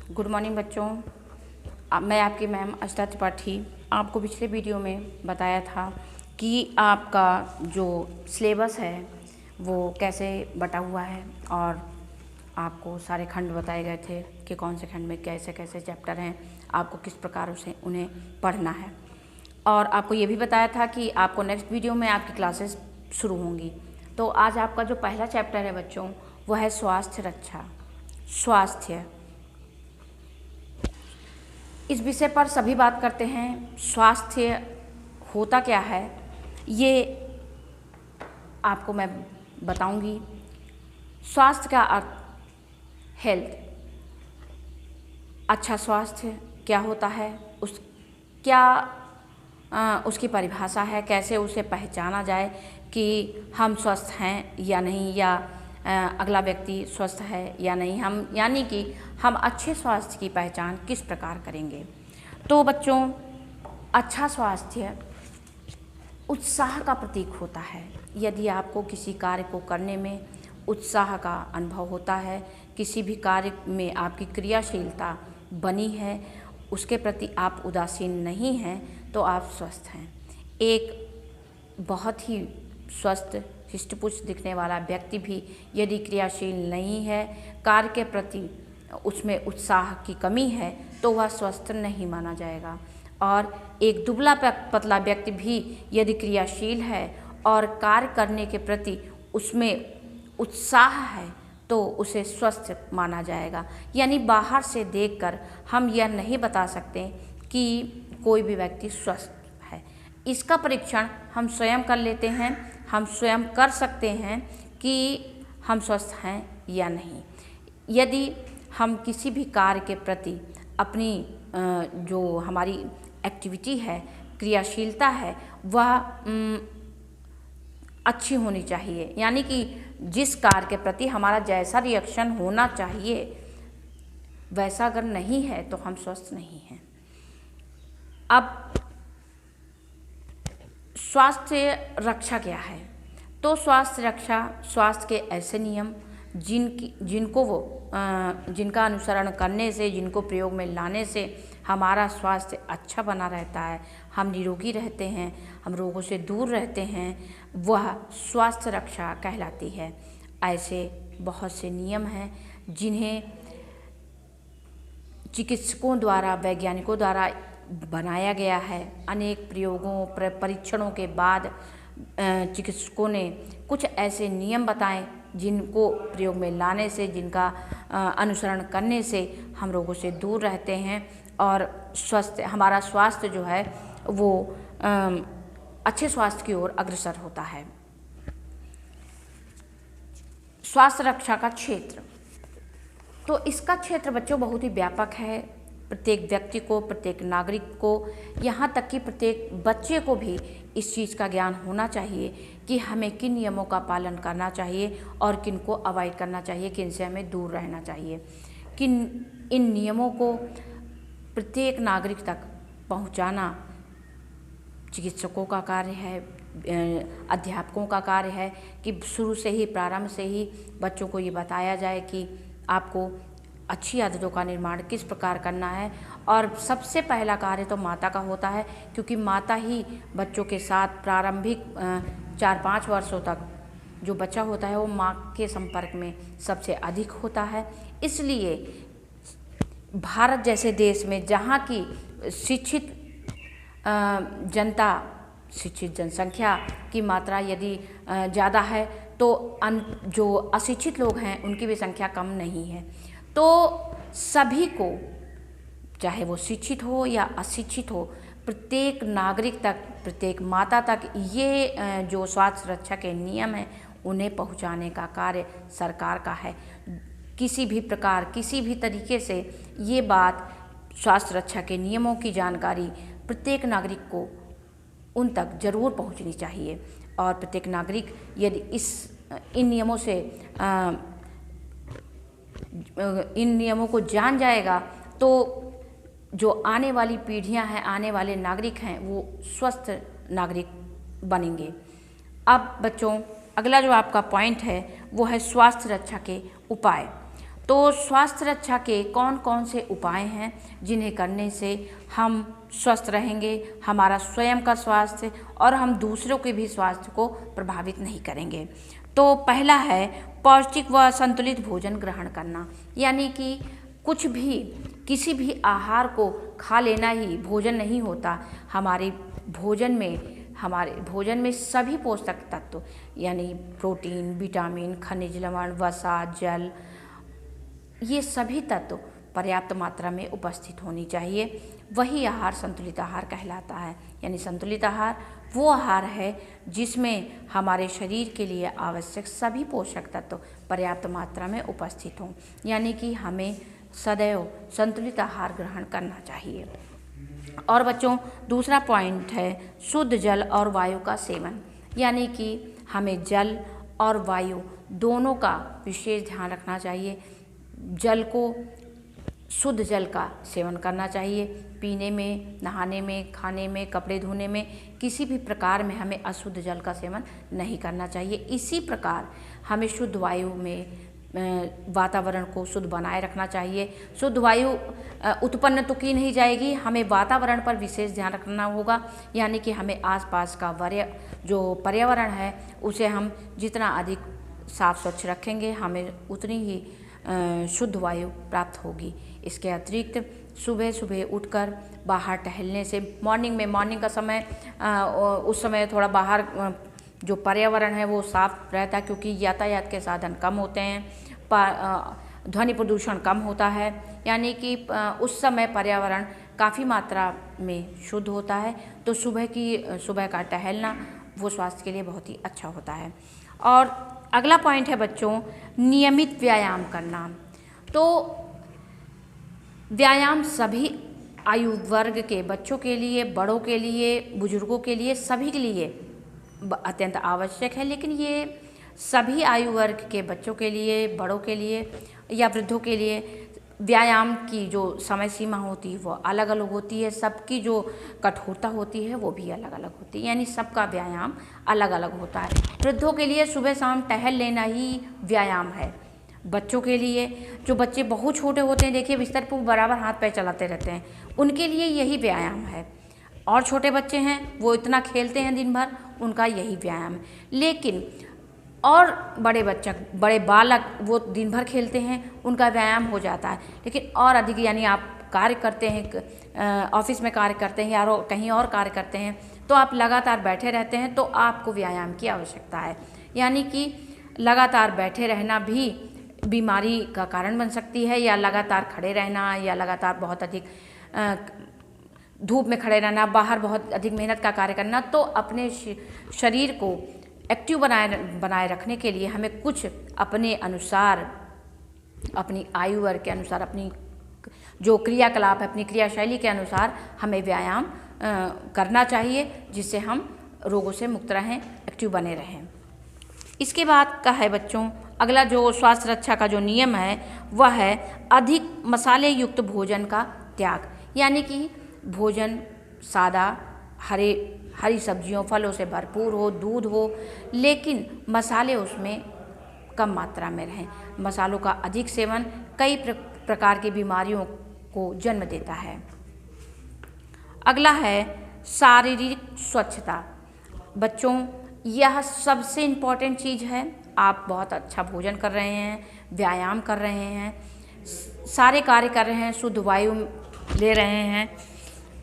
Good morning बच्चों। मैं आपकी मैम अष्टा त्रिपाठी। आपको पिछले वीडियो में बताया था कि आपका जो सिलेबस है वो कैसे बटा हुआ है और आपको सारे खंड बताए गए थे कि कौन से खंड में कैसे कैसे चैप्टर हैं, आपको किस प्रकार उसे उन्हें पढ़ना है। और आपको ये भी बताया था कि आपको नेक्स्ट वीडियो में आपकी क्लासेस शुरू होंगी। तो आज आपका जो पहला चैप्टर है बच्चों वो है स्वास्थ्य रक्षा। स्वास्थ्य, इस विषय पर सभी बात करते हैं। स्वास्थ्य होता क्या है ये आपको मैं बताऊंगी। स्वास्थ्य का अर्थ हेल्थ, अच्छा स्वास्थ्य क्या होता है, उसकी परिभाषा है, कैसे उसे पहचाना जाए कि हम स्वस्थ हैं या नहीं, या अगला व्यक्ति स्वस्थ है या नहीं, हम यानी कि हम अच्छे स्वास्थ्य की पहचान किस प्रकार करेंगे। तो बच्चों, अच्छा स्वास्थ्य उत्साह का प्रतीक होता है। यदि आपको किसी कार्य को करने में उत्साह का अनुभव होता है, किसी भी कार्य में आपकी क्रियाशीलता बनी है, उसके प्रति आप उदासीन नहीं हैं, तो आप स्वस्थ हैं। एक बहुत ही स्वस्थ हृष्ट-पुष्ट दिखने वाला व्यक्ति भी यदि क्रियाशील नहीं है, कार्य के प्रति उसमें उत्साह की कमी है, तो वह स्वस्थ नहीं माना जाएगा। और एक दुबला पतला व्यक्ति भी यदि क्रियाशील है और कार्य करने के प्रति उसमें उत्साह है, तो उसे स्वस्थ माना जाएगा। यानी बाहर से देखकर हम यह नहीं बता सकते कि कोई भी व्यक्ति स्वस्थ है। इसका परीक्षण हम स्वयं कर लेते हैं। हम स्वयं कर सकते हैं कि हम स्वस्थ हैं या नहीं। यदि हम किसी भी कार्य के प्रति अपनी जो हमारी एक्टिविटी है, क्रियाशीलता है, वह अच्छी होनी चाहिए। यानी कि जिस कार्य के प्रति हमारा जैसा रिएक्शन होना चाहिए वैसा अगर नहीं है तो हम स्वस्थ नहीं हैं। अब स्वास्थ्य रक्षा क्या है? तो स्वास्थ्य रक्षा स्वास्थ्य के ऐसे नियम जिनका अनुसरण करने से, जिनको प्रयोग में लाने से हमारा स्वास्थ्य अच्छा बना रहता है, हम निरोगी रहते हैं, हम रोगों से दूर रहते हैं, वह स्वास्थ्य रक्षा कहलाती है। ऐसे बहुत से नियम हैं जिन्हें चिकित्सकों द्वारा, वैज्ञानिकों द्वारा बनाया गया है। अनेक प्रयोगों, परीक्षणों के बाद चिकित्सकों ने कुछ ऐसे नियम बताए जिनको प्रयोग में लाने से, जिनका अनुसरण करने से हम रोगों से दूर रहते हैं और हमारा स्वास्थ्य जो है वो अच्छे स्वास्थ्य की ओर अग्रसर होता है। स्वास्थ्य रक्षा का क्षेत्र, तो इसका क्षेत्र बच्चों बहुत ही व्यापक है। प्रत्येक व्यक्ति को, प्रत्येक नागरिक को, यहाँ तक कि प्रत्येक बच्चे को भी इस चीज़ का ज्ञान होना चाहिए कि हमें किन नियमों का पालन करना चाहिए और किन को अवॉइड करना चाहिए, किन से हमें दूर रहना चाहिए। किन इन नियमों को प्रत्येक नागरिक तक पहुँचाना चिकित्सकों का कार्य है, अध्यापकों का कार्य है कि शुरू से ही, प्रारंभ से ही बच्चों को ये बताया जाए कि आपको अच्छी आदतों का निर्माण किस प्रकार करना है। और सबसे पहला कार्य तो माता का होता है, क्योंकि माता ही बच्चों के साथ प्रारंभिक 4-5 वर्षों तक जो बच्चा होता है वो माँ के संपर्क में सबसे अधिक होता है। इसलिए भारत जैसे देश में, जहाँ की शिक्षित जनसंख्या की मात्रा यदि ज़्यादा है, तो जो अशिक्षित लोग हैं उनकी भी संख्या कम नहीं है। तो सभी को, चाहे वो शिक्षित हो या अशिक्षित हो, प्रत्येक नागरिक तक, प्रत्येक माता तक ये जो स्वास्थ्य रक्षा के नियम हैं उन्हें पहुंचाने का कार्य सरकार का है। किसी भी प्रकार, किसी भी तरीके से ये बात, स्वास्थ्य रक्षा के नियमों की जानकारी प्रत्येक नागरिक को उन तक जरूर पहुंचनी चाहिए। और प्रत्येक नागरिक यदि इन नियमों को जान जाएगा तो जो आने वाली पीढ़ियां हैं, आने वाले नागरिक हैं, वो स्वस्थ नागरिक बनेंगे। अब बच्चों, अगला जो आपका पॉइंट है वो है स्वास्थ्य रक्षा के उपाय। तो स्वास्थ्य रक्षा के कौन कौन से उपाय हैं जिन्हें करने से हम स्वस्थ रहेंगे, हमारा स्वयं का स्वास्थ्य और हम दूसरों के भी स्वास्थ्य को प्रभावित नहीं करेंगे। तो पहला है पौष्टिक व संतुलित भोजन ग्रहण करना, यानी कि कुछ भी किसी भी आहार को खा लेना ही भोजन नहीं होता। हमारे भोजन में सभी पोषक तत्व यानी प्रोटीन, विटामिन, खनिज लवण, वसा, जल, ये सभी तत्व पर्याप्त मात्रा में उपस्थित होनी चाहिए। वही आहार संतुलित आहार कहलाता है। यानी संतुलित आहार वो आहार है जिसमें हमारे शरीर के लिए आवश्यक सभी पोषक तत्व पर्याप्त मात्रा में उपस्थित हों। यानी कि हमें सदैव संतुलित आहार ग्रहण करना चाहिए। और बच्चों, दूसरा पॉइंट है शुद्ध जल और वायु का सेवन। यानी कि हमें जल और वायु दोनों का विशेष ध्यान रखना चाहिए। जल को, शुद्ध जल का सेवन करना चाहिए। पीने में, नहाने में, खाने में, कपड़े धोने में, किसी भी प्रकार में हमें अशुद्ध जल का सेवन नहीं करना चाहिए। इसी प्रकार हमें शुद्ध वायु में वातावरण को शुद्ध बनाए रखना चाहिए। शुद्ध वायु उत्पन्न तो की नहीं जाएगी, हमें वातावरण पर विशेष ध्यान रखना होगा। यानी कि हमें आसपास का जो पर्यावरण है उसे हम जितना अधिक साफ स्वच्छ रखेंगे, हमें उतनी ही शुद्ध वायु प्राप्त होगी। इसके अतिरिक्त सुबह सुबह उठकर बाहर टहलने से, मॉर्निंग का समय, उस समय थोड़ा बाहर जो पर्यावरण है वो साफ रहता है, क्योंकि यातायात के साधन कम होते हैं, ध्वनि प्रदूषण कम होता है। यानी कि उस समय पर्यावरण काफ़ी मात्रा में शुद्ध होता है। तो सुबह का टहलना वो स्वास्थ्य के लिए बहुत ही अच्छा होता है। और अगला पॉइंट है बच्चों, नियमित व्यायाम करना। तो व्यायाम सभी आयु वर्ग के बच्चों के लिए, बड़ों के लिए, बुजुर्गों के लिए, सभी के लिए अत्यंत आवश्यक है। लेकिन ये सभी आयु वर्ग के बच्चों के लिए, बड़ों के लिए या वृद्धों के लिए व्यायाम की जो समय सीमा होती है वो अलग अलग होती है। सबकी जो कठोरता होती है वो भी अलग अलग होती है। यानी सबका व्यायाम अलग अलग होता है। वृद्धों के लिए सुबह शाम टहल लेना ही व्यायाम है। बच्चों के लिए, जो बच्चे बहुत छोटे होते हैं, देखिए बिस्तर पर बराबर हाथ पैर चलाते रहते हैं, उनके लिए यही व्यायाम है। और छोटे बच्चे हैं वो इतना खेलते हैं दिन भर, उनका यही व्यायाम है। लेकिन और बड़े बालक वो दिन भर खेलते हैं, उनका व्यायाम हो जाता है। लेकिन और अधिक, यानी आप कार्य करते हैं, ऑफिस में कार्य करते हैं या कहीं और कार्य करते हैं, तो आप लगातार बैठे रहते हैं, तो आपको व्यायाम की आवश्यकता है। यानी कि लगातार बैठे रहना भी बीमारी का कारण बन सकती है, या लगातार खड़े रहना, या लगातार बहुत अधिक धूप में खड़े रहना, बाहर बहुत अधिक मेहनत का कार्य करना। तो अपने शरीर को एक्टिव बनाए रखने के लिए हमें कुछ अपने अनुसार, अपनी आयु वर्ग के अनुसार, अपनी जो क्रियाकलाप है, अपनी क्रियाशैली के अनुसार हमें व्यायाम करना चाहिए, जिससे हम रोगों से मुक्त रहें, एक्टिव बने रहें। इसके बाद का है बच्चों, अगला जो स्वास्थ्य रक्षा का जो नियम है वह है अधिक मसाले युक्त भोजन का त्याग। यानी कि भोजन सादा, हरी सब्जियों, फलों से भरपूर हो, दूध हो, लेकिन मसाले उसमें कम मात्रा में रहें। मसालों का अधिक सेवन कई प्रकार की बीमारियों को जन्म देता है। अगला है शारीरिक स्वच्छता। बच्चों, यह सबसे इम्पॉर्टेंट चीज़ है। आप बहुत अच्छा भोजन कर रहे हैं, व्यायाम कर रहे हैं, सारे कार्य कर रहे हैं, शुद्ध वायु ले रहे हैं,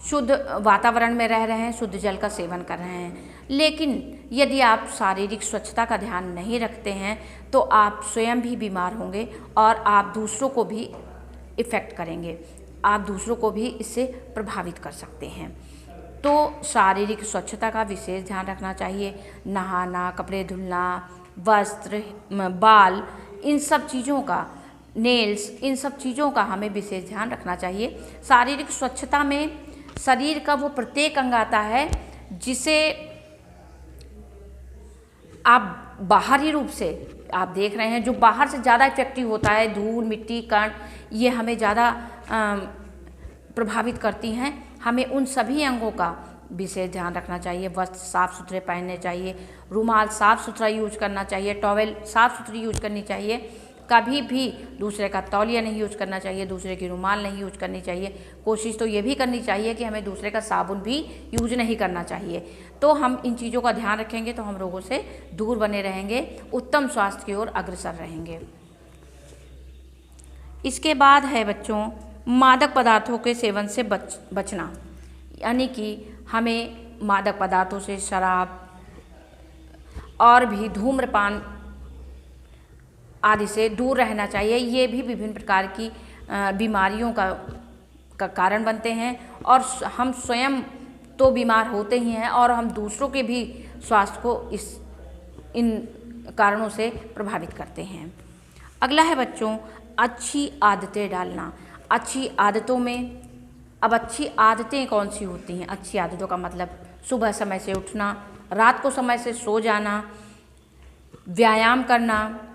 शुद्ध वातावरण में रह रहे हैं, शुद्ध जल का सेवन कर रहे हैं, लेकिन यदि आप शारीरिक स्वच्छता का ध्यान नहीं रखते हैं तो आप स्वयं भी बीमार होंगे और आप दूसरों को भी इफ़ेक्ट करेंगे, आप दूसरों को भी इससे प्रभावित कर सकते हैं। तो शारीरिक स्वच्छता का विशेष ध्यान रखना चाहिए। नहाना, कपड़े धुलना, वस्त्र, बाल, इन सब चीज़ों का, नेल्स, इन सब चीज़ों का हमें विशेष ध्यान रखना चाहिए। शारीरिक स्वच्छता में शरीर का वो प्रत्येक अंग आता है जिसे आप बाहरी रूप से आप देख रहे हैं, जो बाहर से ज़्यादा इफेक्टिव होता है, धूल, मिट्टी, कण, ये हमें ज़्यादा प्रभावित करती हैं। हमें उन सभी अंगों का विशेष ध्यान रखना चाहिए। वस्त्र साफ़ सुथरे पहनने चाहिए, रुमाल साफ़ सुथरा यूज करना चाहिए, टॉवेल साफ़ सुथरी यूज करनी चाहिए, कभी भी दूसरे का तौलिया नहीं यूज करना चाहिए, दूसरे की रुमाल नहीं यूज करनी चाहिए। कोशिश तो ये भी करनी चाहिए कि हमें दूसरे का साबुन भी यूज नहीं करना चाहिए। तो हम इन चीज़ों का ध्यान रखेंगे तो हम रोगों से दूर बने रहेंगे, उत्तम स्वास्थ्य की ओर अग्रसर रहेंगे। इसके बाद है बच्चों मादक पदार्थों के सेवन से बचना, यानी कि हमें मादक पदार्थों से, शराब और भी धूम्रपान आदि से दूर रहना चाहिए। ये भी विभिन्न प्रकार की बीमारियों का कारण बनते हैं और हम स्वयं तो बीमार होते ही हैं और हम दूसरों के भी स्वास्थ्य को इन कारणों से प्रभावित करते हैं। अगला है बच्चों अच्छी आदतें डालना। अच्छी आदतों में अब अच्छी आदतें कौन सी होती हैं? अच्छी आदतों का मतलब सुबह समय से उठना, रात को समय से सो जाना, व्यायाम करना,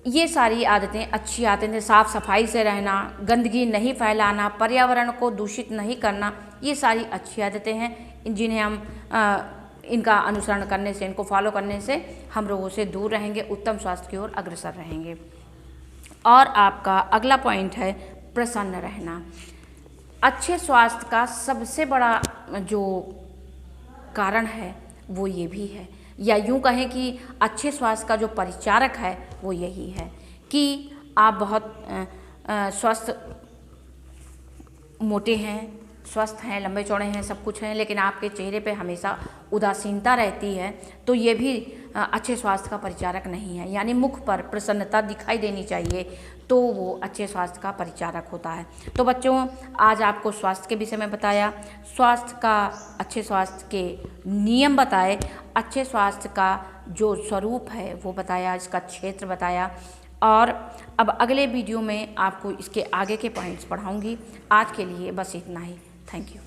ये सारी आदतें अच्छी आदतें। साफ सफाई से रहना, गंदगी नहीं फैलाना, पर्यावरण को दूषित नहीं करना, ये सारी अच्छी आदतें हैं जिन्हें हम इनका अनुसरण करने से, इनको फॉलो करने से हम रोगों से दूर रहेंगे, उत्तम स्वास्थ्य की ओर अग्रसर रहेंगे। और आपका अगला पॉइंट है प्रसन्न रहना। अच्छे स्वास्थ्य का सबसे बड़ा जो कारण है वो ये भी है, या यूँ कहें कि अच्छे स्वास्थ्य का जो परिचारक है वो यही है कि आप बहुत स्वस्थ, मोटे हैं, स्वस्थ हैं, लंबे चौड़े हैं, सब कुछ हैं, लेकिन आपके चेहरे पे हमेशा उदासीनता रहती है, तो ये भी अच्छे स्वास्थ्य का परिचारक नहीं है। यानी मुख पर प्रसन्नता दिखाई देनी चाहिए, तो वो अच्छे स्वास्थ्य का परिचारक होता है। तो बच्चों आज आपको स्वास्थ्य के विषय में बताया, स्वास्थ्य का, अच्छे स्वास्थ्य के नियम बताए, अच्छे स्वास्थ्य का जो स्वरूप है वो बताया, इसका क्षेत्र बताया। और अब अगले वीडियो में आपको इसके आगे के पॉइंट्स पढ़ाऊँगी। आज के लिए बस इतना ही। Thank you.